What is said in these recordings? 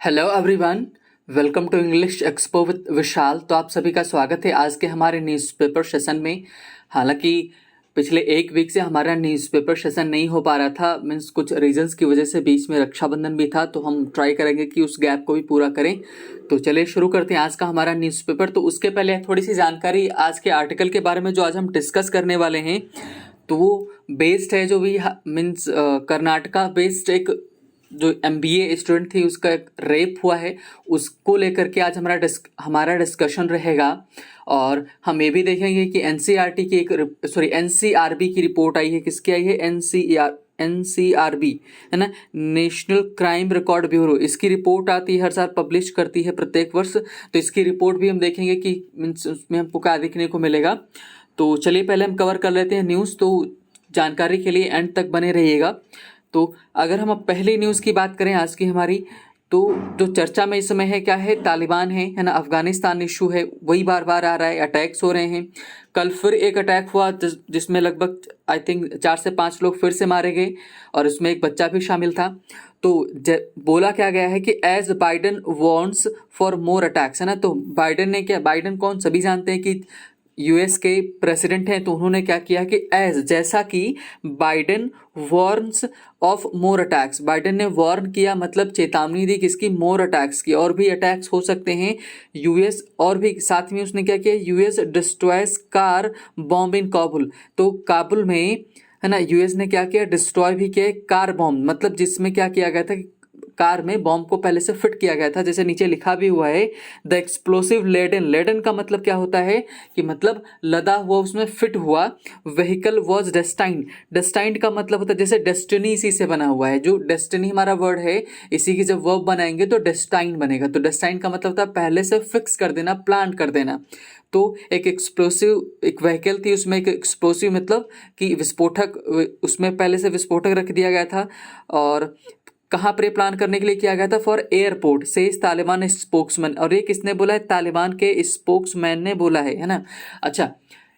Hello everyone, welcome to English expo with Vishal. तो आप सभी का स्वागत है आज के हमारे न्यूज़पेपर सेशन में। हालांकि पिछले एक वीक से हमारा न्यूज़पेपर सेशन नहीं हो पा रहा था, मीन्स कुछ रीजंस की वजह से। बीच में रक्षाबंधन भी था, तो हम ट्राई करेंगे कि उस गैप को भी पूरा करें। तो चलिए शुरू करते हैं आज का हमारा न्यूज़पेपर। तो उसके पहले थोड़ी सी जानकारी आज के आर्टिकल के बारे में जो आज हम डिस्कस करने वाले हैं, तो वो बेस्ड है जो भी मीन्स कर्नाटका बेस्ड एक जो MBA स्टूडेंट थी उसका एक रेप हुआ है, उसको लेकर के आज हमारा डिस्कशन रहेगा। और हम ये भी देखेंगे कि NCRT की NCRB की रिपोर्ट आई है। किसकी आई है? NCRB है ना, नेशनल क्राइम रिकॉर्ड ब्यूरो। इसकी रिपोर्ट आती है, हर साल पब्लिश करती है प्रत्येक वर्ष। तो इसकी रिपोर्ट भी हम देखेंगे कि मीन्स उसमें हमको क्या देखने को मिलेगा। तो चलिए पहले हम कवर कर लेते हैं न्यूज़। तो जानकारी के लिए एंड तक बने रहिएगा। तो अगर हम अब पहली न्यूज़ की बात करें आज की हमारी, तो जो चर्चा में इस समय है क्या है? तालिबान है ना, अफगानिस्तान इशू है, वही बार बार आ रहा है, अटैक्स हो रहे हैं। कल फिर एक अटैक हुआ जिसमें लगभग आई थिंक 4 से 5 लोग फिर से मारे गए और उसमें एक बच्चा भी शामिल था। तो बोला क्या गया है कि as Biden wants for more attacks, है ना। तो बाइडन ने क्या, बाइडन कौन, सभी जानते हैं कि US के प्रेसिडेंट हैं। तो उन्होंने क्या किया कि जैसा कि Biden warns of more attacks, Biden ने वार्न किया मतलब चेतावनी दी किसकी? मोर अटैक्स की, और भी अटैक्स हो सकते हैं US। और भी साथ में उसने क्या किया? US डिस्ट्रॉयज कार बॉम्ब इन काबुल। तो काबुल में है ना, US ने क्या किया? डिस्ट्रॉय भी किया कार बॉम्ब, मतलब जिसमें क्या किया गया था कि कार में बॉम्ब को पहले से फिट किया गया था। जैसे नीचे लिखा भी हुआ है, द एक्सप्लोसिव लेडन। लेडन का मतलब क्या होता है कि मतलब लदा हुआ, उसमें फिट हुआ। Vehicle was destined. डेस्टाइंड का मतलब होता है जैसे डेस्टिनी, इसी से बना हुआ है। जो डेस्टिनी हमारा वर्ड है, इसी की जब वर्ब बनाएंगे तो डेस्टाइंड बनेगा। तो डेस्टाइंड का मतलब होता है पहले से फिक्स कर देना, प्लान कर देना। तो एक एक्सप्लोसिव एक व्हीकल थी, उसमें एक एक्सप्लोसिव मतलब कि विस्फोटक, उसमें पहले से विस्फोटक रख दिया गया था। और कहाँ पर प्लान करने के लिए किया गया था? फॉर एयरपोर्ट से तालिबान स्पोक्समैन। और ये किसने बोला है? तालिबान के स्पोक्समैन ने बोला है ना। अच्छा,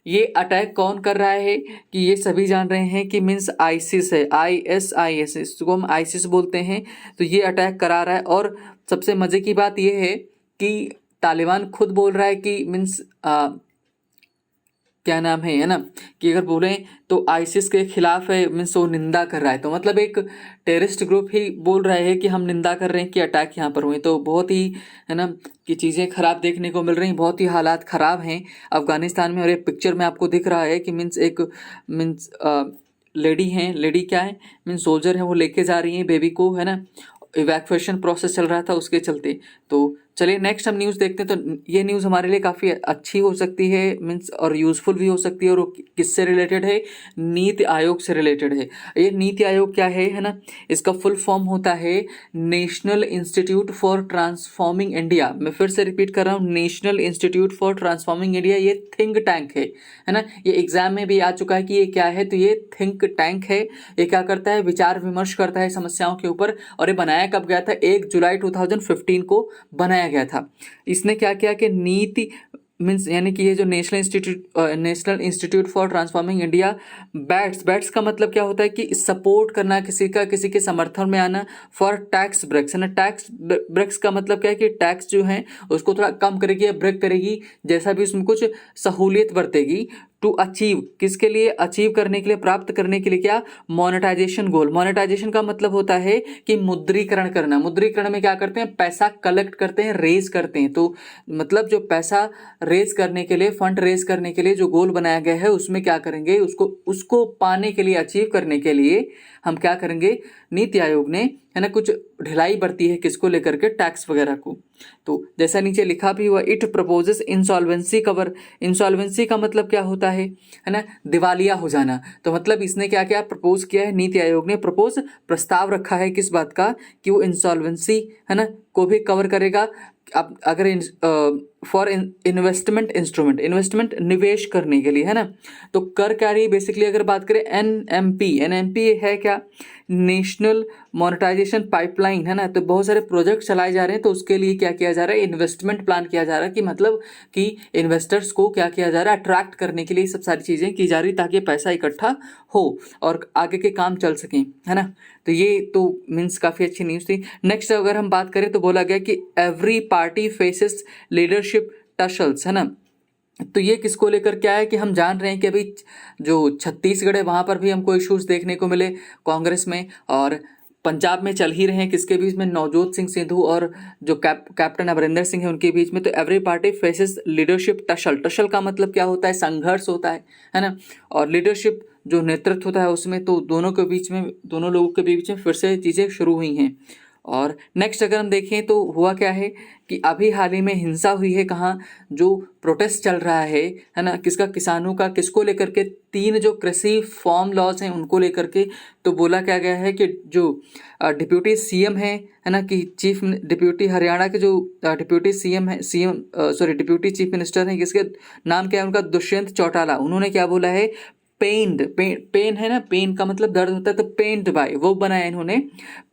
ये अटैक कौन कर रहा है कि ये सभी जान रहे हैं कि मीन्स आईसिस है, ISIS, इसको हम आईसिस बोलते हैं। तो ये अटैक करा रहा है। और सबसे मजे की बात ये है कि तालिबान खुद बोल रहा है कि मीन्स क्या नाम है ना, कि अगर बोले तो आईसिस के खिलाफ है, मीन्स वो निंदा कर रहा है। तो मतलब एक टेररिस्ट ग्रुप ही बोल रहे हैं कि हम निंदा कर रहे हैं कि अटैक यहाँ पर हुए। तो बहुत ही है ना कि चीज़ें खराब देखने को मिल रही हैं, बहुत ही हालात ख़राब हैं अफगानिस्तान में। और एक पिक्चर में आपको दिख रहा है कि मीन्स एक मीन्स लेडी हैं, लेडी क्या है, मीन्स सोल्जर है, वो लेके जा रही हैं बेबी को, है ना। इवैक्यूएशन प्रोसेस चल रहा था उसके चलते। तो चलिए नेक्स्ट हम न्यूज़ देखते हैं। तो ये न्यूज़ हमारे लिए काफ़ी अच्छी हो सकती है मीन्स, और यूज़फुल भी हो सकती है। और वो किससे रिलेटेड है? नीति आयोग से रिलेटेड है। ये नीति आयोग क्या है ना, इसका फुल फॉर्म होता है national institute for transforming India. मैं फिर से रिपीट कर रहा हूँ, national institute for transforming India. ये थिंक टैंक है ना। ये एग्जाम में भी आ चुका है कि ये क्या है। तो ये थिंक टैंक है। ये क्या करता है? विचार विमर्श करता है समस्याओं के ऊपर। और ये बनाया कब गया था? 1 जुलाई 2015 को बनाया गया था। इसने क्या किया कि नीति मीन्स यानी कि ये जो national institute for transforming India, bats का मतलब क्या होता है कि सपोर्ट करना, किसी के समर्थन में आना। फॉर टैक्स ब्रेक्स, है ना। टैक्स ब्रेक्स का मतलब क्या है कि टैक्स जो है उसको थोड़ा कम करेगी या ब्रेक करेगी, जैसा भी उसमें कुछ सहूलियत बरतेगी। टू अचीव, किसके लिए? अचीव करने के लिए, प्राप्त करने के लिए क्या? मोनेटाइजेशन गोल। मोनेटाइजेशन का मतलब होता है कि मुद्रीकरण करना। मुद्रीकरण में क्या करते हैं? पैसा कलेक्ट करते हैं, रेज करते हैं। तो मतलब जो पैसा रेज करने के लिए, फंड रेज करने के लिए जो गोल बनाया गया है, उसमें क्या करेंगे? उसको पाने के लिए, अचीव करने के लिए हम क्या करेंगे? नीति आयोग ने है ना कुछ ढिलाई बरती है, किसको लेकर के? टैक्स वगैरह को। तो जैसा नीचे लिखा भी हुआ, it proposes insolvency cover. Insolvency का मतलब क्या होता है ना? दिवालिया हो जाना। तो मतलब इसने क्या क्या प्रपोज किया है? नीति आयोग ने प्रस्ताव रखा है किस बात का? कि वो इंसॉल्वेंसी है ना को भी कवर करेगा। अब अगर फॉर इन्वेस्टमेंट इंस्ट्रूमेंट, इन्वेस्टमेंट निवेश करने के लिए, है ना। तो कर क्या रही है बेसिकली, अगर बात करें एनएमपी, एनएमपी है क्या, नेशनल मोनेटाइजेशन पाइपलाइन, है ना। तो बहुत सारे प्रोजेक्ट चलाए जा रहे हैं, तो उसके लिए क्या किया जा रहा है, इन्वेस्टमेंट प्लान किया जा रहा है, कि मतलब कि इन्वेस्टर्स को क्या किया जा रहा है, अट्रैक्ट करने के लिए सब सारी चीज़ें की जा रही ताकि पैसा इकट्ठा हो और आगे के काम चल सकें, है ना। तो ये तो मीन्स काफ़ी अच्छी न्यूज़ थी। नेक्स्ट अगर हम बात करें तो बोला गया कि एवरी पार्टी फेसेस लीडरशिप टशल्स, है ना। तो ये किसको लेकर क्या है कि हम जान रहे हैं कि अभी जो छत्तीसगढ़ है वहाँ पर भी हमको इश्यूज देखने को मिले कांग्रेस में, और पंजाब में चल ही रहे हैं किसके बीच में, नवजोत सिंह सिद्धू और जो कैप्टन अमरिंदर सिंह है उनके बीच में। तो एवरी पार्टी फेसेस लीडरशिप टशल, टशल का मतलब क्या होता है, संघर्ष होता है ना। और लीडरशिप जो नेतृत्व होता है उसमें, तो दोनों के बीच में, दोनों लोगों के बीच में फिर से चीज़ें शुरू हुई हैं। और नेक्स्ट अगर हम देखें तो हुआ क्या है कि अभी हाल ही में हिंसा हुई है, कहाँ, जो प्रोटेस्ट चल रहा है ना, किसका, किसानों का, किसको लेकर के, 3 जो कृषि फॉर्म लॉज हैं उनको लेकर के। तो बोला क्या गया है कि जो डिप्यूटी सीएम है ना, कि चीफ डिप्यूटी हरियाणा के जो डिप्यूटी सीएम है, डिप्यूटी चीफ मिनिस्टर हैं, किसके नाम क्या है उनका, दुष्यंत चौटाला, उन्होंने क्या बोला है, पेन है ना, पेन का मतलब दर्द होता है, तो पेन्ड बाय वो बनाया इन्होंने,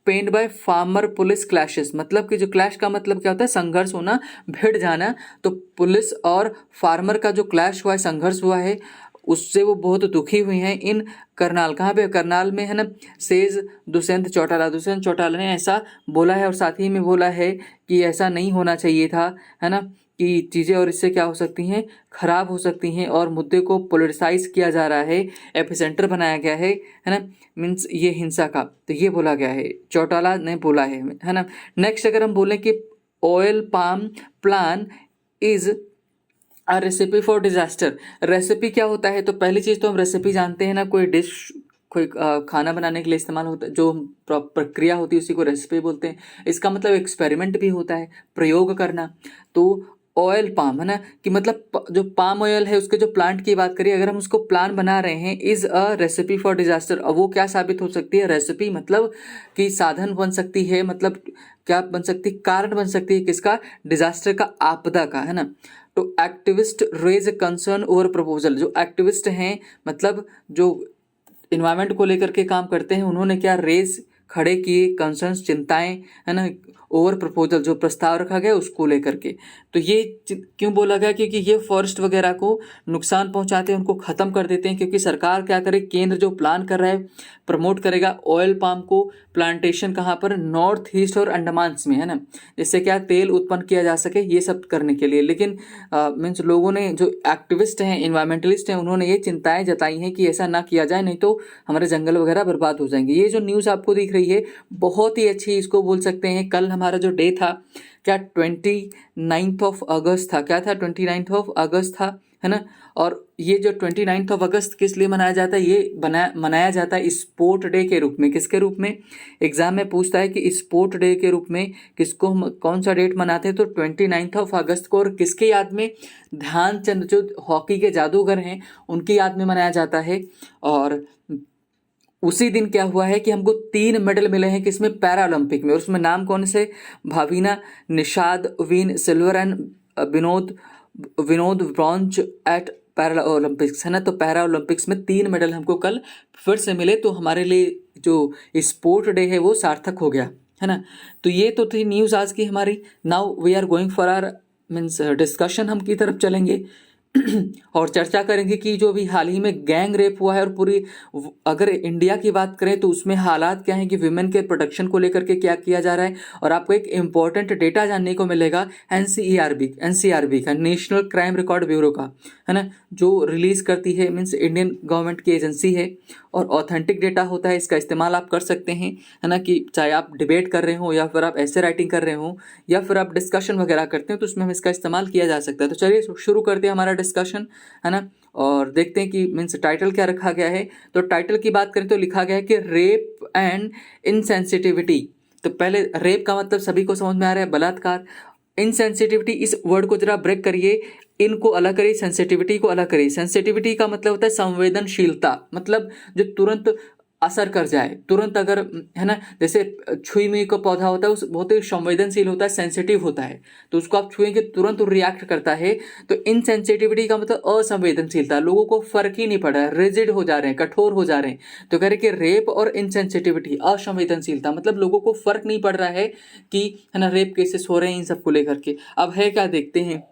पेन्ड बाय फार्मर पुलिस क्लैशेस, मतलब कि जो क्लैश का मतलब क्या होता है, संघर्ष होना, भिड़ जाना। तो पुलिस और फार्मर का जो क्लैश हुआ है, संघर्ष हुआ है, उससे वो बहुत दुखी हुई हैं। इन करनाल, कहाँ पे, करनाल में, है ना, सेज दुष्यंत चौटाला ने ऐसा बोला है, और साथ ही में बोला है कि ऐसा नहीं होना चाहिए था, है ना, कि चीज़ें और इससे क्या हो सकती हैं, खराब हो सकती हैं, और मुद्दे को पोलरिसाइज किया जा रहा है, एपिसेंटर बनाया गया है ना, मीन्स ये हिंसा का। तो ये बोला गया है, चौटाला ने बोला है ना। नेक्स्ट अगर हम बोलें कि oil palm plan is a recipe for disaster, recipe क्या होता है, तो पहली चीज़ तो हम रेसिपी जानते हैं ना, कोई डिश, कोई खाना बनाने के लिए इस्तेमाल होता है, जो प्रक्रिया होती है उसी को रेसिपी बोलते हैं। इसका मतलब एक्सपेरिमेंट भी होता है, प्रयोग करना। तो ऑयल पाम, है ना, कि मतलब जो पाम ऑयल है उसके जो प्लांट की बात करिए, अगर हम उसको प्लान बना रहे हैं, is a recipe for disaster, अब वो क्या साबित हो सकती है, रेसिपी मतलब कि साधन बन सकती है, मतलब क्या बन सकती है, कारण बन सकती है, किसका, डिजास्टर का, आपदा का, है ना। तो activist raise concern over proposal, जो एक्टिविस्ट हैं मतलब जो इन्वायरमेंट को लेकर के काम करते हैं, उन्होंने क्या रेज खड़े किए, कंसर्न्स, चिंताएं, है ना, ओवर प्रपोजल, जो प्रस्ताव रखा गया उसको लेकर के। तो ये क्यों बोला गया, क्योंकि ये फॉरेस्ट वगैरह को नुकसान पहुंचाते हैं, उनको ख़त्म कर देते हैं, क्योंकि सरकार क्या करे, केंद्र जो प्लान कर रहा है, प्रमोट करेगा ऑयल पाम को, प्लांटेशन कहाँ पर, नॉर्थ ईस्ट और अंडमान्स में, है ना, जिससे क्या तेल उत्पन्न किया जा सके, ये सब करने के लिए। लेकिन मीन्स लोगों ने, जो एक्टिविस्ट हैं, इन्वायरमेंटलिस्ट हैं, उन्होंने ये चिंताएं जताई हैं कि ऐसा ना किया जाए, नहीं तो हमारे जंगल वगैरह बर्बाद हो जाएंगे। ये जो न्यूज़ आपको दिख रही है बहुत ही अच्छी, इसको बोल सकते हैं, कल हमारा जो डे था क्या, 29 अगस्त था, क्या था, 29 अगस्त था, है ना। और ये जो 29 अगस्त किस लिए मनाया जाता है, ये मनाया जाता है स्पोर्ट डे के रूप में। किसके रूप में, एग्जाम में पूछता है कि स्पोर्ट डे के रूप में किसको हम, कौन सा डेट मनाते हैं, तो 29 अगस्त को, और किसके याद में, ध्यानचंद जो हॉकी के जादूगर हैं उनकी याद में मनाया जाता है। और उसी दिन क्या हुआ है कि हमको 3 मेडल मिले हैं, किसमें, पैरा ओलंपिक में, और उसमें नाम कौन से, Bhavina, Nishad, win silver and Vinod bronze eight para Olympics, है ना। तो पैरा ओलंपिक्स में 3 मेडल हमको कल फिर से मिले, तो हमारे लिए जो स्पोर्ट डे है वो सार्थक हो गया, है ना। तो ये तो थी न्यूज़ आज की हमारी। Now we are going for our means discussion, हम की तरफ चलेंगे और चर्चा करेंगे कि जो भी हाल ही में गैंग रेप हुआ है, और पूरी, अगर इंडिया की बात करें तो उसमें हालात क्या हैं, कि विमेन के प्रोटेक्शन को लेकर के क्या किया जा रहा है। और आपको एक इम्पॉर्टेंट डेटा जानने को मिलेगा एनसीआरबी का, नेशनल क्राइम रिकॉर्ड ब्यूरो का, है ना, जो रिलीज करती है, मीन्स इंडियन गवर्नमेंट की एजेंसी है, और ऑथेंटिक डेटा होता है, इसका इस्तेमाल आप कर सकते हैं, है ना, कि चाहे आप डिबेट कर रहे हो, या फिर आप ऐसे राइटिंग कर रहे हो, या फिर आप डिस्कशन वगैरह करते हैं, तो उसमें हम इसका इस्तेमाल किया जा सकता है। तो चलिए शुरू करते हैं हमारा डिस्कशन, है ना, और देखते हैं कि मीन्स टाइटल क्या रखा गया है। तो टाइटल की बात करें तो लिखा गया है कि रेप एंड इनसेंसिटिविटी। तो पहले रेप का मतलब सभी को समझ में आ रहा है, बलात्कार। इनसेंसिटिविटी, इस वर्ड को जरा ब्रेक करिए, इनको अलग करिए, सेंसिटिविटी को अलग करिए। सेंसिटिविटी का मतलब होता है संवेदनशीलता, मतलब जो तुरंत असर कर जाए तुरंत, अगर है ना, जैसे छुई मुई का पौधा होता है, उस बहुत ही संवेदनशील होता है, सेंसिटिव होता है, तो उसको आप छुएंगे तुरंत वो रिएक्ट करता है। तो इनसेंसिटिविटी का मतलब असंवेदनशीलता, लोगों को फर्क ही नहीं पड़ रहा है, रिजिड हो जा रहे हैं, कठोर हो जा रहे हैं। तो कह रहे कि रेप और इनसेंसिटिविटी, असंवेदनशीलता, मतलब लोगों को फर्क नहीं पड़ रहा है कि है ना रेप केसेस हो रहे हैं इन सबको लेकर के। अब है क्या, देखते हैं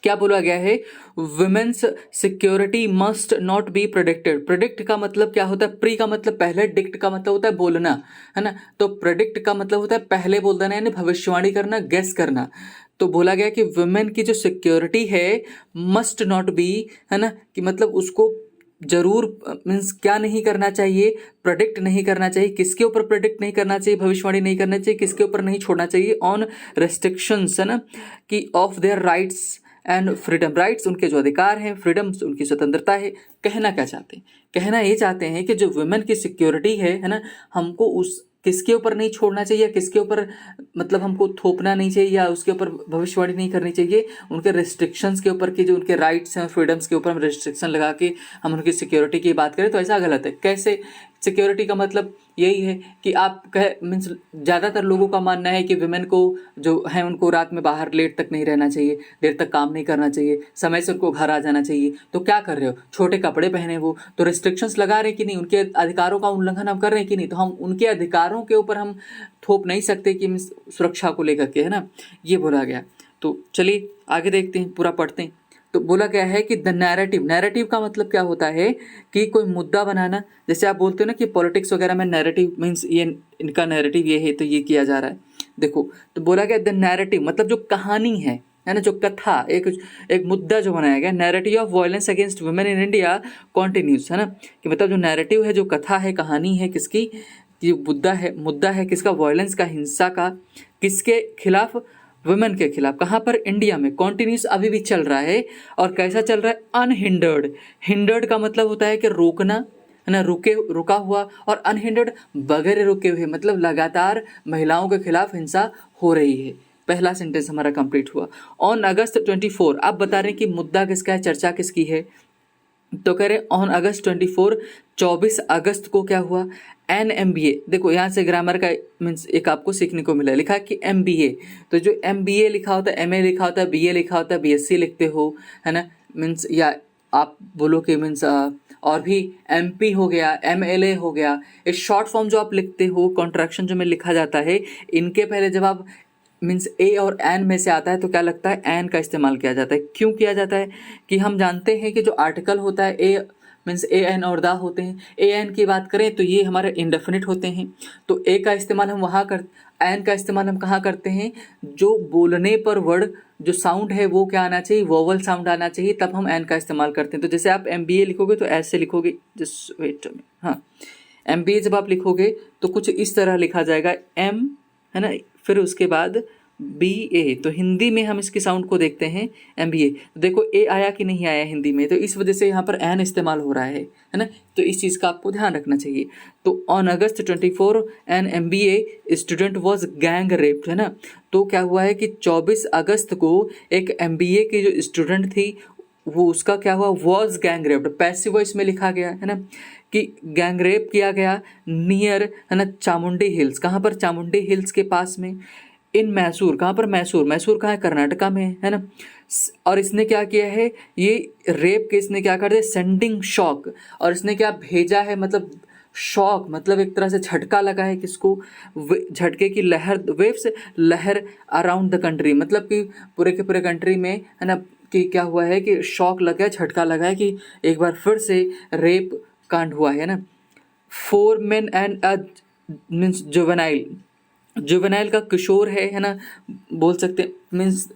क्या बोला गया है। Women's security must not be predicted. Predict का मतलब क्या होता है, प्री का मतलब पहले, डिक्ट का मतलब होता है बोलना, है ना। तो प्रेडिक्ट का मतलब होता है पहले बोल देना, यानी भविष्यवाणी करना, गेस करना। तो बोला गया कि वुमेन की जो सिक्योरिटी है मस्ट नॉट बी, है ना, कि मतलब उसको जरूर मीन्स क्या नहीं करना चाहिए, प्रेडिक्ट नहीं करना चाहिए। किसके ऊपर प्रेडिक्ट नहीं करना चाहिए, भविष्यवाणी नहीं करना चाहिए, किसके ऊपर नहीं छोड़ना चाहिए, ऑन रेस्ट्रिक्शंस, है ना, कि of their rights and freedom. Rights उनके जो अधिकार हैं, फ्रीडम्स उनकी स्वतंत्रता है। कहना क्या चाहते हैं, कहना ये चाहते हैं कि जो वुमेन की सिक्योरिटी है ना, हमको उस किसके ऊपर नहीं छोड़ना चाहिए, किसके ऊपर मतलब हमको थोपना नहीं चाहिए या उसके ऊपर भविष्यवाणी नहीं करनी चाहिए। उनके रिस्ट्रिक्शंस के ऊपर की जो उनके राइट्स हैं, फ्रीडम्स के ऊपर हम रिस्ट्रिक्शन लगा के हम उनकी सिक्योरिटी की बात करें तो ऐसा गलत है। कैसे, सिक्योरिटी का मतलब यही है कि आप कह मीन्स ज़्यादातर लोगों का मानना है कि वुमेन को जो है उनको रात में बाहर लेट तक नहीं रहना चाहिए, देर तक काम नहीं करना चाहिए, समय से उनको घर आ जाना चाहिए। तो क्या कर रहे हो, छोटे कपड़े पहने वो, तो रिस्ट्रिक्शंस लगा रहे हैं कि नहीं, उनके अधिकारों का उल्लंघन हम कर रहे हैं कि नहीं। तो हम उनके अधिकारों के ऊपर हम थोप नहीं सकते कि सुरक्षा को लेकर के, है ना, ये बोला गया। तो चलिए आगे देखते हैं, पूरा पढ़ते हैं। तो बोला गया है कि द नैरेटिव, नैरेटिव का मतलब क्या होता है कि कोई मुद्दा बनाना। जैसे आप बोलते हो ना कि पॉलिटिक्स वगैरह में नैरेटिव मीन्स ये इनका नैरेटिव ये है तो ये किया जा रहा है। देखो, तो बोला गया द नैरेटिव मतलब जो कहानी है ना, जो कथा, एक मुद्दा जो बनाया गया, narrative of violence against women in India continuous, है ना, कि मतलब जो नैरेटिव है, जो कथा है, कहानी है किसकी, जो मुद्दा है किसका, वायलेंस का, हिंसा का, किसके खिलाफ, वुमेन के खिलाफ। कहाँ पर, इंडिया में। कॉन्टिन्यूस अभी भी चल रहा है। और कैसा चल रहा है, अनहिंडर्ड। हिंडर्ड का मतलब होता है कि रोकना, है ना, रुका हुआ, और अनहिंडर्ड बगैर रुके हुए, मतलब लगातार महिलाओं के खिलाफ हिंसा हो रही है। पहला सेंटेंस हमारा कंप्लीट हुआ। ऑन अगस्त 24, आप बता रहे हैं कि मुद्दा किसका है, चर्चा किसकी है। तो कह रहे ऑन अगस्त 24, 24 अगस्त को क्या हुआ, एन MBA। देखो यहाँ से ग्रामर का मीन्स एक आपको सीखने को मिला, लिखा कि MBA। तो जो MBA लिखा होता है, MA लिखा होता है, BA लिखा होता है, BSc लिखते हो, है ना, मीन्स या आप बोलो कि मीन्स और भी MP हो गया, MLA हो गया। इस शॉर्ट फॉर्म जो आप लिखते हो, कॉन्ट्रैक्शन जो में लिखा जाता है, इनके पहले जब आप मीन्स ए और एन में से आता है तो क्या लगता है, एन का इस्तेमाल किया जाता है। क्यों किया जाता है, कि हम जानते हैं कि जो आर्टिकल होता है ए मीन्स ए एन और दा होते हैं। ए एन की बात करें तो ये हमारे इंडेफिनिट होते हैं, तो ए का इस्तेमाल हम वहाँ कर, एन का इस्तेमाल हम कहाँ करते हैं, जो बोलने पर वर्ड जो साउंड है वो क्या आना चाहिए, वोवल साउंड आना चाहिए, तब हम एन का इस्तेमाल करते हैं। तो जैसे आप MBA लिखोगे तो ऐसे लिखोगे, जस्ट वेट, हाँ, MBA जब आप लिखोगे तो कुछ इस तरह लिखा जाएगा, M, है ना, फिर उसके बाद BA। तो हिंदी में हम इसके साउंड को देखते हैं MBA। तो देखो ए आया कि नहीं आया हिंदी में, तो इस वजह से यहाँ पर एन इस्तेमाल हो रहा है ना। तो इस चीज़ का आपको ध्यान रखना चाहिए। तो on August 24 an MBA student was gang raped, है ना। तो क्या हुआ है कि 24 अगस्त को एक MBA की जो स्टूडेंट थी वो उसका क्या हुआ, was gang raped, passive voice में लिखा गया है ना, कि गैंग रेप किया गया नियर, है ना, चामुंडी हिल्स। कहाँ पर, चामुंडी हिल्स के पास में। इन मैसूर, कहाँ पर, मैसूर, मैसूर कहाँ है, कर्नाटका में है ना। और इसने क्या किया है, ये रेप के इसने क्या कर दिया, सेंडिंग शॉक, और इसने क्या भेजा है, मतलब शॉक मतलब एक तरह से झटका लगा है किसको, झटके की लहर, वेव्स, लहर अराउंड द कंट्री, मतलब कि पूरे के पूरे कंट्री में, है ना, कि क्या हुआ है कि शॉक लगा है, झटका लगा है कि एक बार फिर से रेप कांड हुआ है ना। 4 men एंड मीन्स जुवेनाइल का किशोर है ना, बोल सकते हैं मीन्स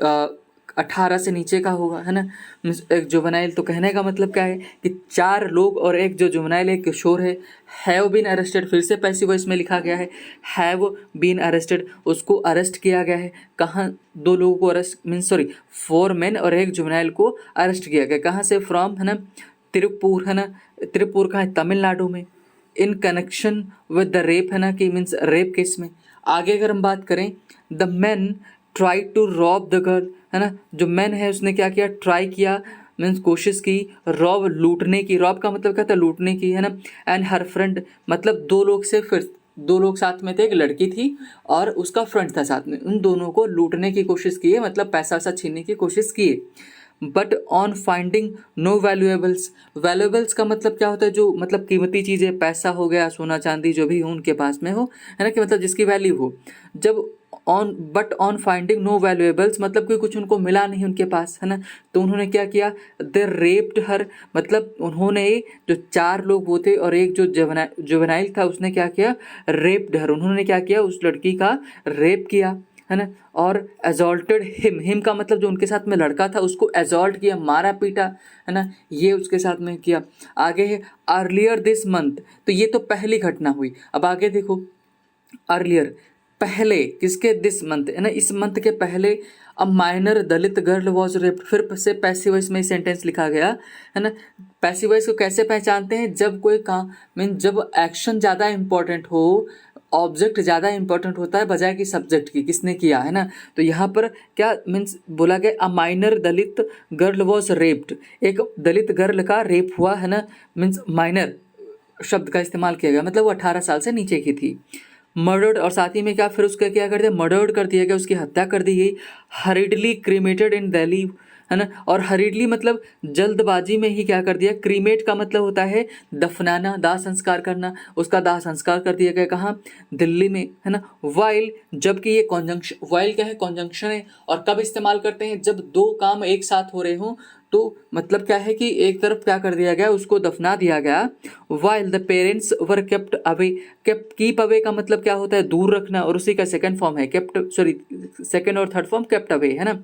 18 से नीचे का होगा, है ना। मीन्स एक जुवेनाइल, तो कहने का मतलब क्या है कि 4 लोग और एक जो जुवेनाइल एक किशोर है। हैव बीन अरेस्टेड, फिर से पैसिव वॉइस में लिखा गया है, हैव बीन अरेस्टेड, उसको अरेस्ट किया गया है। कहाँ, 2 लोगों को अरेस्ट मीन्स 4 men और एक जुवेनाइल को अरेस्ट किया गया। कहाँ से, फ्रॉम, है ना, तिरुपुर, है ना, तिरुपुर कहाँ है, तमिलनाडु में। In connection with the rape, है ना, कि मीन्स रेप केस में। आगे अगर हम बात करें, the man try to rob the girl, है ना, जो मैन है उसने क्या किया, ट्राई किया मीन्स कोशिश की, रॉब लूटने की, रॉब का मतलब क्या था, लूटने की, है ना। एंड हर फ्रेंड मतलब दो लोग साथ में थे, एक लड़की थी और उसका फ्रेंड था साथ में, उन दोनों को लूटने की कोशिश की है, मतलब पैसा वैसा छीनने की कोशिश की है। But on finding no valuables, valuables का मतलब क्या होता है, जो मतलब कीमती चीज़ें, पैसा हो गया, सोना चांदी जो भी हो उनके पास में हो, है ना, कि मतलब जिसकी वैल्यू हो। जब ऑन फाइंडिंग नो वैल्यूएबल्स मतलब कि कुछ उनको मिला नहीं उनके पास, है ना, तो उन्होंने क्या किया, दे रेप्ड हर, मतलब उन्होंने, जो 4 लोग वो थे और एक जो जुवेनाइल था उसने क्या किया, रेप्ड हर, उन्होंने क्या किया, उस लड़की का रेप किया, है ना। और एजॉल्टेड हिम का मतलब जो उनके साथ में लड़का था उसको एजॉल्ट किया, मारा पीटा, है ना, ये उसके साथ में किया। आगे है अर्लियर दिस मंथ, तो ये तो पहली घटना हुई। अब आगे देखो, अर्लियर पहले, किसके, दिस मंथ, है ना, इस मंथ के पहले a minor Dalit girl was raped, फिर से पैसिव वॉइस में सेंटेंस लिखा गया, है ना। पैसिव वॉइस को कैसे पहचानते हैं, जब कोई काम मीन जब एक्शन ज़्यादा इंपॉर्टेंट हो, ऑब्जेक्ट ज़्यादा इंपॉर्टेंट होता है बजाय कि सब्जेक्ट की, किसने किया, है ना। तो यहाँ पर क्या मीन्स बोला गया, a minor Dalit girl was raped, एक दलित गर्ल का रेप हुआ, है ना, मीन्स माइनर शब्द का इस्तेमाल किया गया, मतलब वो 18 साल से नीचे की थी। मर्डर्ड, और साथ ही में क्या, फिर उसका क्या कर दिया, मर्डर्ड कर दिया गया, उसकी हत्या कर दी गई। हरिडली क्रीमेटेड इन दिल्ली, है ना, और हरिडली मतलब जल्दबाजी में ही क्या कर दिया, क्रीमेट का मतलब होता है दफनाना, दाह संस्कार करना, उसका दाह संस्कार कर दिया गया, कहाँ, दिल्ली में, है ना। वाइल, जबकि ये कॉन्जंक्शन, वाइल क्या है, कॉन्जंक्शन है, और कब इस्तेमाल करते हैं, जब दो काम एक साथ हो रहे हों, तो मतलब क्या है कि एक तरफ क्या कर दिया गया, उसको दफना दिया गया। While the parents were kept away, kept, keep away का मतलब क्या होता है, दूर रखना, और उसी का सेकंड फॉर्म है केप्ट, सॉरी सेकंड और थर्ड फॉर्म केप्ट अवे, है ना।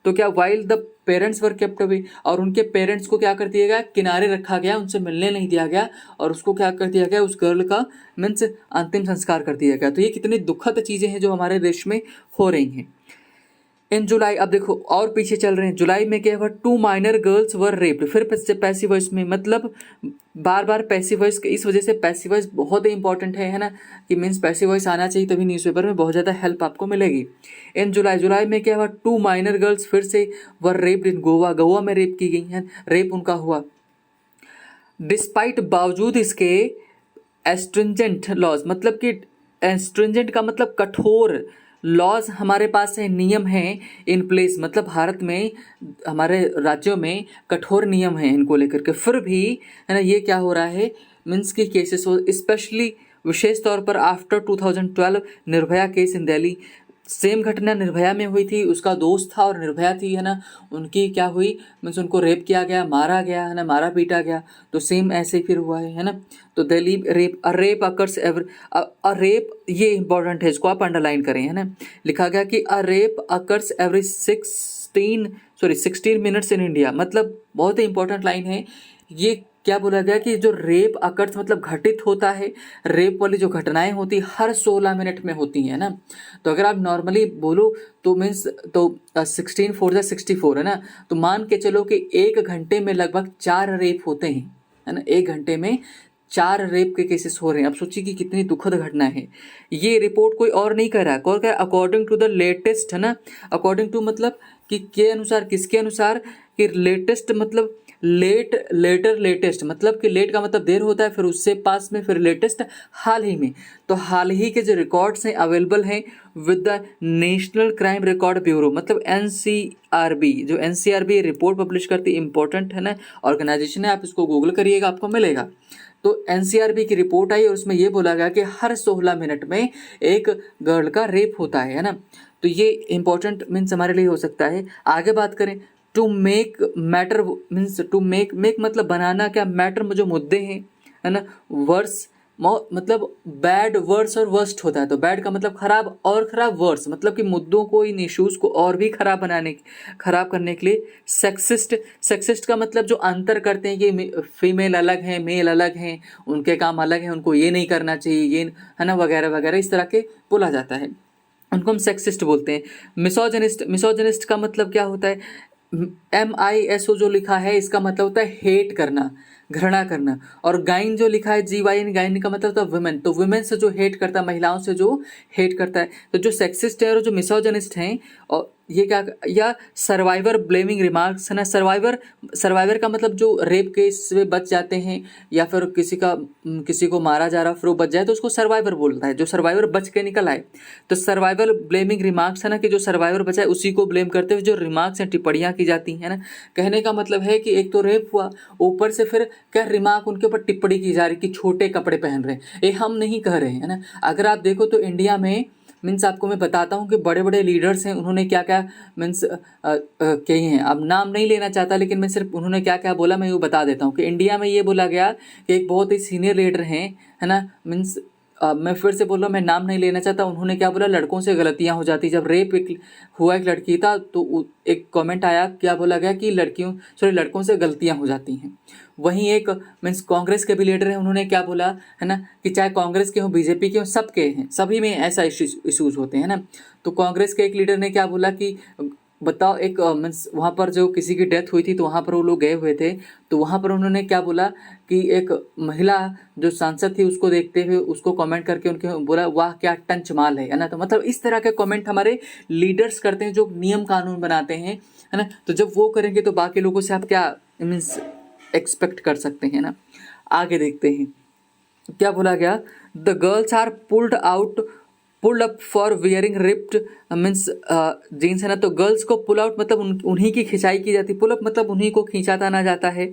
तो क्या, while the parents were kept away, और उनके पेरेंट्स को क्या कर दिया गया, किनारे रखा गया, उनसे मिलने नहीं दिया गया, और उसको क्या कर दिया गया, उस गर्ल का मीन्स अंतिम संस्कार कर दिया गया। तो ये कितनी दुखद चीज़ें हैं जो हमारे देश में हो रही हैं। इन जुलाई, अब देखो और पीछे चल रहे हैं, जुलाई में क्या हुआ, 2 माइनर गर्ल्स वर रेप्ड, फिर पैसिव वॉइस में, मतलब बार बार पैसिव वॉइस, इस वजह से पैसिव वॉइस बहुत ही इंपॉर्टेंट है ना, कि मीन्स पैसिव वॉइस आना चाहिए, तभी न्यूज़पेपर में बहुत ज़्यादा हेल्प आपको मिलेगी। इन जुलाई, जुलाई में क्या हुआ, 2 माइनर गर्ल्स फिर से वर रेप्ड इन गोवा, गोवा में रेप की गई हैं, रेप उनका हुआ। डिस्पाइट, बावजूद इसके, एस्ट्रिंजेंट लॉज, मतलब कि एस्ट्रिंजेंट का मतलब कठोर, लॉज हमारे पास है, नियम हैं इन प्लेस, मतलब भारत में, हमारे राज्यों में कठोर नियम हैं इनको लेकर के, फिर भी, है ना, ये क्या हो रहा है, मीन्स की केसेस हो, स्पेशली विशेष तौर पर after 2012 Nirbhaya case in Delhi. Same घटना निर्भया में हुई थी, उसका दोस्त था और निर्भया थी, है ना, उनकी क्या हुई, मीन्स उनको रेप किया गया, मारा गया, है ना, मारा पीटा गया, तो सेम ऐसे ही फिर हुआ है ना। तो Delhi rape, a rape occurs every, a rape, ये इंपॉर्टेंट है, इसको आप अंडरलाइन करें, है ना। लिखा गया कि a rape occurs every 16 minutes in India, मतलब बहुत ही इंपॉर्टेंट लाइन है ये। क्या बोला गया कि जो रेप अकर्स मतलब घटित होता है, रेप वाली जो घटनाएं होती हर 16 मिनट में होती हैं ना। तो अगर आप नॉर्मली बोलो तो मीन्स, तो 16 4 या 64, है ना, तो मान के चलो कि 1 घंटे में लगभग 4 रेप होते हैं, है ना, 1 घंटे में 4 रेप के केसेस हो रहे हैं। अब सोचिए कि कितनी दुखद घटना है। ये रिपोर्ट कोई और नहीं कर रहा है, कौन कह रहा है, अकॉर्डिंग टू द लेटेस्ट, है ना, अकॉर्डिंग टू मतलब कि के अनुसार, किसके अनुसार, कि लेटेस्ट मतलब लेटेस्ट मतलब कि लेट का मतलब देर होता है, फिर उससे पास में, फिर लेटेस्ट हाल ही में। तो हाल ही के जो रिकॉर्ड्स हैं अवेलेबल हैं with the national crime record bureau, मतलब एनसीआरबी, जो एनसीआरबी रिपोर्ट पब्लिश करती है, इंपॉर्टेंट है ना ऑर्गेनाइजेशन है, आप इसको गूगल करिएगा आपको मिलेगा। तो एनसीआरबी की रिपोर्ट आई और उसमें ये बोला गया कि हर 16 मिनट में एक गर्ल का रेप होता है ना। तो ये इंपॉर्टेंट मीन्स हमारे लिए हो सकता है। आगे बात करें, to make matter means, to make मतलब बनाना, क्या मैटर में जो मुद्दे हैं, है ना, वर्स मतलब बैड वर्ड्स और वर्स्ट होता है, तो बैड का मतलब खराब और खराब वर्ड्स मतलब कि मुद्दों को, इन इश्यूज को और भी खराब करने के लिए। सेक्सिस्ट का मतलब जो अंतर करते हैं कि फीमेल अलग हैं, मेल अलग हैं, उनके काम अलग हैं, उनको ये नहीं करना चाहिए, ये, है ना, वगैरह वगैरह, इस तरह के बोला जाता है, उनको हम सेक्सिस्ट बोलते हैं। मिसोजिनिस्ट का मतलब क्या होता है, MISO जो लिखा है इसका मतलब होता है हेट करना, घृणा करना। और गाइन जो लिखा है GYN, गाइन का मतलब होता है वुमेन, तो वुमेन से जो हेट करता है, महिलाओं से जो हेट करता है। तो जो सेक्सिस्ट है और जो मिसोजिनिस्ट हैं, और ये क्या, या सर्वाइवर ब्लेमिंग रिमार्क्स है ना। सर्वाइवर का मतलब जो रेप केस से बच जाते हैं या फिर किसी को मारा जा रहा फिर वो बच जाए तो उसको सर्वाइवर बोलता है, जो सर्वाइवर बच के निकल आए। तो सर्वाइवर ब्लेमिंग रिमार्क्स है ना, कि जो सर्वाइवर बचा है उसी को ब्लेम करते हुए जो रिमार्क्स हैं, टिप्पणियाँ की जाती हैं ना। कहने का मतलब है कि एक तो रेप हुआ, ऊपर से फिर क्या रिमार्क उनके ऊपर टिप्पणी की जा रही कि छोटे कपड़े पहन रहे हैं। ये हम नहीं कह रहे हैं, है ना। अगर आप देखो तो इंडिया में मीन्स आपको मैं बताता हूँ कि बड़े बड़े लीडर्स हैं, उन्होंने क्या क्या मीन्स कही हैं। अब नाम नहीं लेना चाहता, लेकिन मैं सिर्फ उन्होंने क्या क्या बोला मैं वो बता देता हूँ कि इंडिया में ये बोला गया कि एक बहुत ही सीनियर लीडर हैं, है ना। मीन्स मैं फिर से बोल रहा हूँ, मैं नाम नहीं लेना चाहता। उन्होंने क्या बोला, लड़कों से गलतियाँ हो जाती। जब रेप हुआ एक लड़की था तो एक कमेंट आया, क्या बोला गया कि लड़कों से गलतियाँ हो जाती हैं। वहीं एक मीन्स कांग्रेस के भी लीडर हैं, उन्होंने क्या बोला, है ना, कि चाहे कांग्रेस के हों बीजेपी के हों, सबके हैं, सभी में ऐसा इश्यूज होते हैं ना। तो कांग्रेस के एक लीडर ने क्या बोला कि बताओ, एक मीन्स वहाँ पर जो किसी की डेथ हुई थी तो वहाँ पर वो लोग गए हुए थे, तो वहाँ पर उन्होंने क्या बोला कि एक महिला जो सांसद थी उसको देखते हुए उसको कमेंट करके उनके बोला, वाह क्या टंच माल है ना। तो मतलब इस तरह के कमेंट हमारे लीडर्स करते हैं जो नियम कानून बनाते हैं, है ना। तो जब वो करेंगे तो बाकी लोगों से आप क्या मीन्स एक्सपेक्ट कर सकते हैं ना। आगे देखते हैं क्या बोला गया, the girls are pulled up for wearing ripped means jeans, है ना। तो गर्ल्स को पुल आउट मतलब उन्हीं की खिंचाई की जाती, पुल अप मतलब उन्हीं को खींचा ताना जाता है।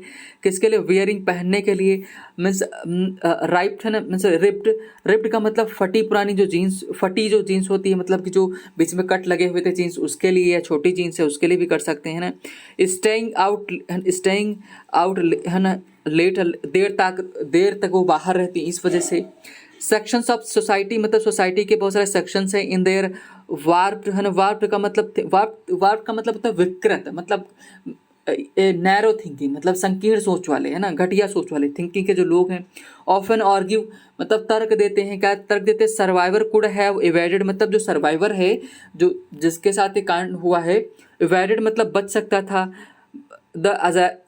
किसके लिए, वियरिंग पहनने के लिए। मीन्स राइप्ड है ना, मीन्स रिप्ड का मतलब फटी पुरानी जो जीन्स होती है, मतलब कि जो बीच में कट लगे हुए थे जीन्स, उसके लिए, या छोटी जीन्स है उसके लिए भी कर सकते हैं ना। स्टेइंग आउट है ना, लेट, देर तक वो बाहर रहती है, इस वजह से। सेक्शंस ऑफ सोसाइटी मतलब सोसाइटी के बहुत सारे सेक्शंस हैं। इन देयर वार्प्ड है ना, वार्प्ड का मतलब होता है विकृत, मतलब नैरो थिंकिंग, मतलब संकीर्ण सोच वाले, है ना, घटिया सोच वाले थिंकिंग के जो लोग हैं। ऑफन आर्ग्यू मतलब तर्क देते हैं, क्या तर्क देते हैं, सर्वाइवर कुड हैव इवेडेड मतलब जो सर्वाइवर है, जो जिसके साथ ये कांड हुआ है, इवेडेड मतलब बच सकता था। द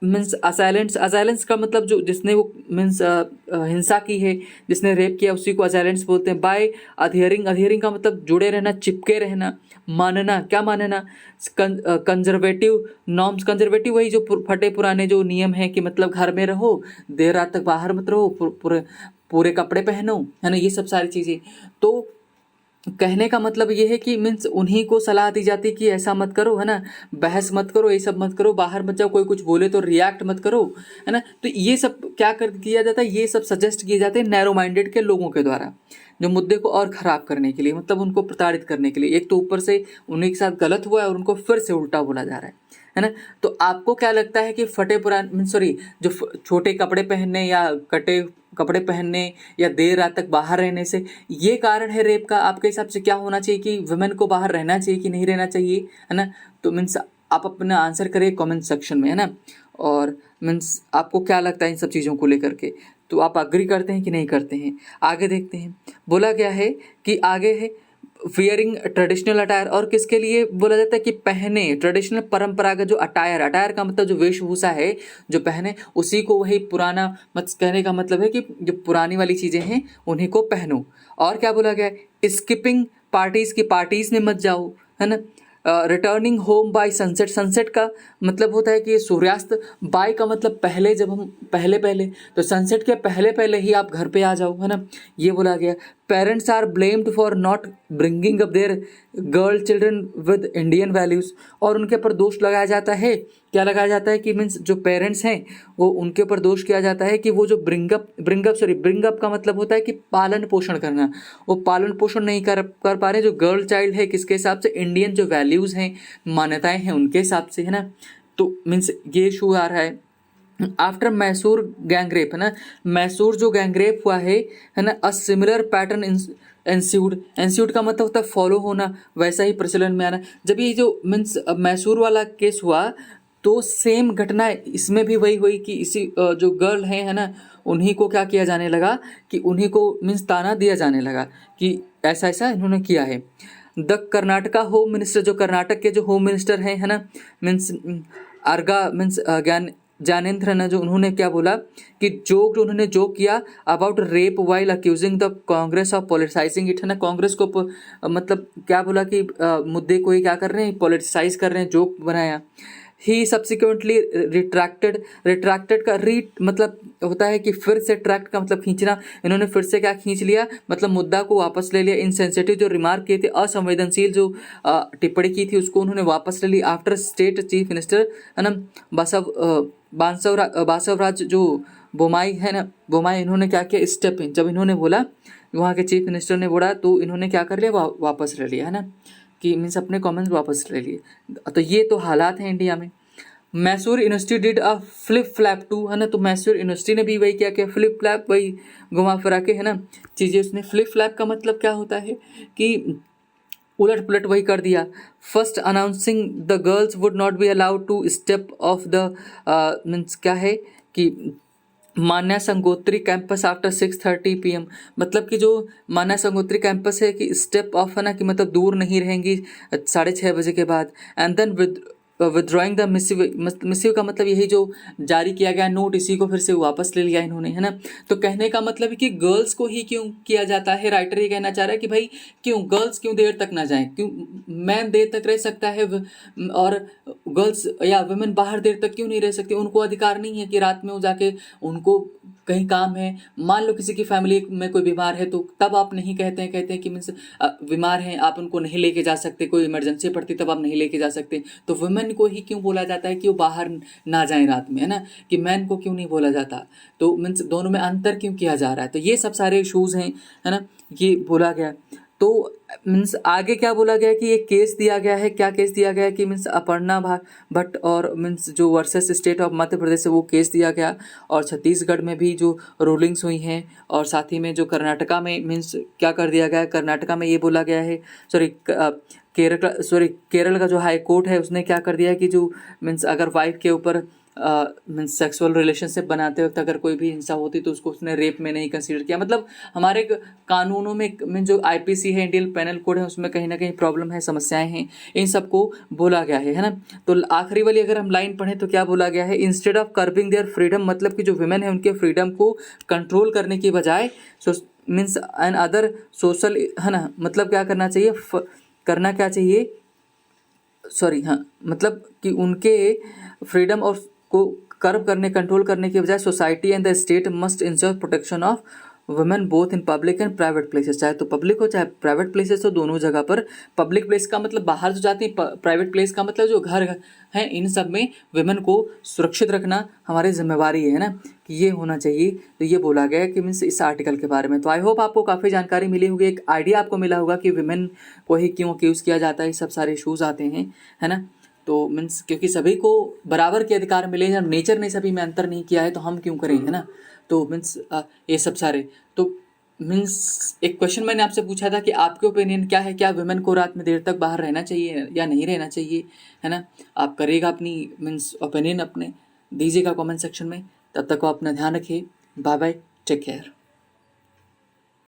मीन्स असाइलेंस का मतलब जो जिसने वो मीन्स हिंसा की है, जिसने रेप किया उसी को असाइलेंस बोलते हैं। बाय अधेयरिंग का मतलब जुड़े रहना, चिपके रहना। मानना, क्या मानना, कंजर्वेटिव नॉर्म्स, कंजर्वेटिव वही जो फटे पुराने जो नियम है कि मतलब घर में रहो, देर रात तक बाहर मत रहो, पूरे कपड़े पहनो, है ना, ये सब सारी चीज़ें। तो कहने का मतलब ये है कि मीन्स उन्हीं को सलाह दी जाती है कि ऐसा मत करो, है ना, बहस मत करो, ये सब मत करो, बाहर मत जाओ, कोई कुछ बोले तो रिएक्ट मत करो, है ना। तो ये सब क्या किया जाता है, ये सब सजेस्ट किए जाते हैं नैरो माइंडेड के लोगों के द्वारा, जो मुद्दे को और ख़राब करने के लिए, मतलब उनको प्रताड़ित करने के लिए। एक तो ऊपर से उन्हीं के साथ गलत हुआ है और उनको फिर से उल्टा बोला जा रहा है ना। तो आपको क्या लगता है कि फटे पुराने सॉरी जो छोटे कपड़े पहनने या कटे कपड़े पहनने या देर रात तक बाहर रहने से ये कारण है रेप का? आपके हिसाब से क्या होना चाहिए, कि वुमेन को बाहर रहना चाहिए कि नहीं रहना चाहिए, है ना। तो मीन्स आप अपना आंसर करिए कमेंट सेक्शन में, है ना। और मीन्स आपको क्या लगता है इन सब चीज़ों को लेकर के, तो आप अग्री करते हैं कि नहीं करते हैं। आगे देखते हैं, बोला गया है कि आगे है वियरिंग ट्रेडिशनल अटायर, और किसके लिए बोला जाता है कि पहने, ट्रेडिशनल परंपरागत जो अटायर का मतलब जो वेशभूषा है जो पहने उसी को, वही पुराना मत कहने का मतलब है कि जो पुरानी वाली चीज़ें हैं उन्हीं को पहनो। और क्या बोला गया है, स्किपिंग पार्टीज की पार्टीज में मत जाओ, है ना। Returning home by sunset, sunset का मतलब होता है कि सूर्यास्त, बाय का मतलब पहले, जब हम पहले तो सनसेट के पहले ही आप घर पे आ जाओ, है ना, ये बोला गया। Parents are blamed for not bringing up their girl children with Indian values, और उनके ऊपर दोष लगाया जाता है, क्या लगाया जाता है कि मीन्स जो पेरेंट्स हैं वो उनके ऊपर दोष किया जाता है कि वो जो ब्रिंगअप का मतलब होता है कि पालन पोषण करना, वो पालन पोषण नहीं कर पा रहे जो गर्ल चाइल्ड है, किसके हिसाब से, इंडियन जो वैल्यूज़ हैं, मान्यताएं हैं उनके हिसाब से, है ना। तो मीन्स ये इशू आ रहा है। आफ्टर मैसूर गैंगरेप, है ना, मैसूर जो गैंगरेप हुआ है ना, अ सिमिलर पैटर्न एंस्यूड का मतलब होता है फॉलो होना, वैसा ही प्रचलन में आना। जब ये जो मीन्स मैसूर वाला केस हुआ तो सेम घटना इसमें भी वही हुई कि इसी जो गर्ल हैं, है ना, उन्हीं को क्या किया जाने लगा कि उन्हीं को मीन्स ताना दिया जाने लगा कि ऐसा ऐसा इन्होंने किया है। द कर्नाटका होम मिनिस्टर, जो कर्नाटक के जो होम मिनिस्टर हैं, है ना, मीन्स आर्गा मीन्स ज्ञान ज्ञानेंद्र ने जो उन्होंने क्या बोला कि उन्होंने जो किया about rape while accusing the Congress of politicising it, है ना, कांग्रेस को मतलब क्या बोला कि मुद्दे को ही क्या कर रहे हैं, पॉलिटिसाइज कर रहे हैं, जोक बनाया। ही सब्सिक्वेंटली रिट्रैक्टेड का मतलब होता है कि फिर से ट्रैक्ट का मतलब खींचना, इन्होंने फिर से क्या खींच लिया, मतलब मुद्दा को वापस ले लिया। इनसेंसिटिव जो रिमार्क किए थे, असंवेदनशील जो टिप्पणी की थी, उसको उन्होंने वापस ले ली। आफ्टर स्टेट चीफ मिनिस्टर है ना बासवराज जो बोमाई है ना, बोमाई, इन्होंने क्या किया, स्टेप इन, जब इन्होंने बोला, वहाँ के चीफ मिनिस्टर ने बोला, तो इन्होंने क्या कर लिया, वापस ले लिया, है ना, कि मीन्स अपने कमेंट्स वापस ले लिए। तो ये तो हालात हैं इंडिया में। Mysore university did a flip flop too, है ना, तो मैसूर यूनिवर्सिटी ने भी वही क्या किया, फ्लिप फ्लैप, वही घुमा फिरा के, है ना, चीज़ें उसने। फ्लिप फ्लैप का मतलब क्या होता है कि उलट पुलट वही कर दिया। First announcing the girls would not be allowed to step off the means क्या है कि मान्या संगोत्री कैंपस आफ्टर 6:30 PM, मतलब कि जो मान्या संगोत्री कैंपस है कि स्टेप ऑफ, है ना, कि मतलब दूर नहीं रहेंगी 6:30 बजे के बाद। And then withdrawing the missive का मतलब यही जो जारी किया गया नोट, इसी को फिर से वापस ले लिया इन्होंने, है ना। तो कहने का मतलब है कि गर्ल्स को ही क्यों किया जाता है, राइटर ये कहना चाह रहा है कि भाई क्यों गर्ल्स क्यों देर तक ना जाएं, क्यों मैन देर तक रह सकता है और गर्ल्स या वुमेन बाहर देर तक क्यों नहीं रह सकती, उनको अधिकार नहीं है कि रात में वो जाके, उनको कहीं काम है, मान लो किसी की फैमिली में कोई बीमार है, तो तब आप नहीं कहते हैं कि मीन्स बीमार हैं आप उनको नहीं लेके जा सकते, कोई इमरजेंसी पड़ती तब आप नहीं लेके जा सकते। तो वुमेन को ही क्यों बोला जाता है कि वो बाहर ना जाए रात में, है ना, कि मैन को क्यों नहीं बोला जाता, तो मीन्स दोनों में अंतर क्यों किया जा रहा है। तो ये सब सारे इशूज़ हैं, है ना, ये बोला गया। तो मीन्स आगे क्या बोला गया कि एक केस दिया गया है, क्या केस दिया गया है कि मीन्स अपर्णा भट्ट और मीन्स जो versus state of Madhya Pradesh है वो केस दिया गया, और छत्तीसगढ़ में भी जो रूलिंग्स हुई हैं, और साथ ही में जो कर्नाटका में मीन्स क्या कर दिया गया है, कर्नाटका में ये बोला गया है, केरल का जो हाई कोर्ट है उसने क्या कर दिया है कि जो मीन्स अगर वाइफ के ऊपर मीन्स सेक्सुअल रिलेशनशिप बनाते वक्त अगर कोई भी हिंसा होती तो उसको उसने रेप में नहीं कंसीडर किया। मतलब हमारे कानूनों में मीन जो IPC है, इंडियन पेनल कोड है, उसमें कहीं ना कहीं प्रॉब्लम है, समस्याएं हैं, इन सबको बोला गया है ना। तो आखिरी वाली अगर हम लाइन पढ़ें तो क्या बोला गया है, instead of curbing their freedom, मतलब कि जो वुमेन है उनके फ्रीडम को कंट्रोल करने की बजाय मीन्स एन अदर सोशल, है ना, मतलब क्या करना चाहिए, करना क्या चाहिए, सॉरी, हाँ, मतलब कि उनके फ्रीडम और को कर्व करने, कंट्रोल करने के बजाय society and the state must ensure protection of women both in public and private places, चाहे तो पब्लिक हो चाहे प्राइवेट प्लेसेस हो, दोनों जगह पर। पब्लिक प्लेस का मतलब बाहर जो जाती है, प्राइवेट प्लेस का मतलब जो घर है, इन सब में वुमेन को सुरक्षित रखना हमारी जिम्मेवारी है ना, कि ये होना चाहिए। तो ये बोला गया है कि मीन्स इस आर्टिकल के बारे में। तो आई होप आपको काफ़ी जानकारी मिली होगी, एक आइडिया आपको मिला होगा कि वुमेन को ही क्यों अक्यूज़ किया जाता है, सब सारे इशूज़ आते हैं, है ना। तो मीन्स क्योंकि सभी को बराबर के अधिकार मिले, जब नेचर ने सभी में अंतर नहीं किया है तो हम क्यों करें, है ना। तो मीन्स ये सब सारे, तो मीन्स एक क्वेश्चन मैंने आपसे पूछा था कि आपके ओपिनियन क्या है, क्या वुमेन को रात में देर तक बाहर रहना चाहिए या नहीं रहना चाहिए, है ना। आप करिएगा अपनी मीन्स ओपिनियन अपने दीजिएगा कमेंट सेक्शन में। तब तक आप अपना ध्यान रखिए। Bye bye, take care.